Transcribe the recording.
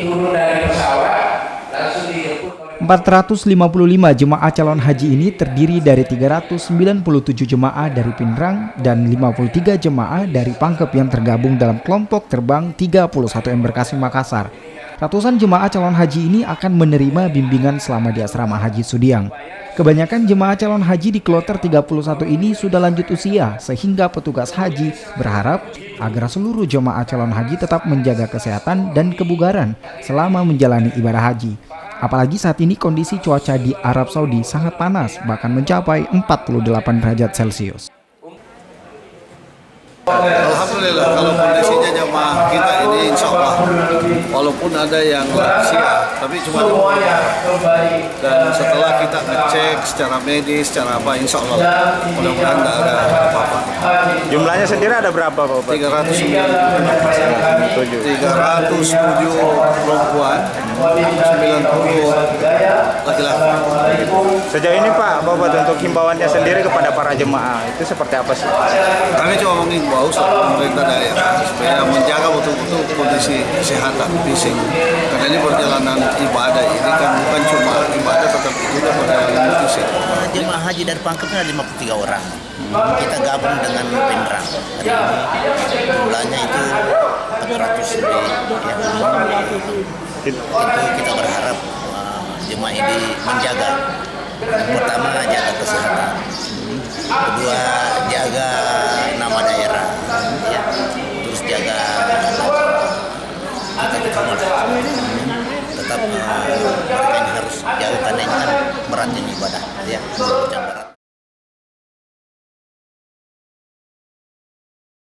turun dari pesawat langsung dijemput. 455 jemaah calon haji ini terdiri dari 397 jemaah dari Pindrang dan 53 jemaah dari Pangkep yang tergabung dalam kelompok terbang 31 Embarkasi Makassar. Ratusan jemaah calon haji ini akan menerima bimbingan selama di asrama haji Sudiang. Kebanyakan jemaah calon haji di kloter 31 ini sudah lanjut usia, sehingga petugas haji berharap agar seluruh jemaah calon haji tetap menjaga kesehatan dan kebugaran selama menjalani ibadah haji. Apalagi saat ini kondisi cuaca di Arab Saudi sangat panas, bahkan mencapai 48 derajat Celcius. Alhamdulillah kalau kondisinya jamaah kita ini insya Allah walaupun ada yang lansia tapi cuma dan setelah kita ngecek secara medis secara apa insya Allah mudah-mudahan tidak ada apa-apa. Jumlahnya sendiri ada berapa Bapak? 307 perempuan 90 laki-laki. Sejauh ini Pak, Bapak untuk himbauannya sendiri kepada para jemaah itu seperti apa sih? Kami cuma mengimbau pemerintah daerah supaya menjaga betul-betul kondisi kesehatan fisik. Karena ini perjalanan ibadah ini kan bukan cuma ibadah tetapi juga perjalanan fisik. Jemaah haji dari Pangkepnya 53 orang. Kita gabung dengan Pindrang. Hari ini jumlahnya itu 400 lebih. Itu kita berharap jemaah ini menjaga. Pertama jaga kesehatan. Kedua jaga nama daerah. Ya. Terus jaga kita semua. Tetap mereka ini harus jaga karena ini kan beratnya ibadah. Ya.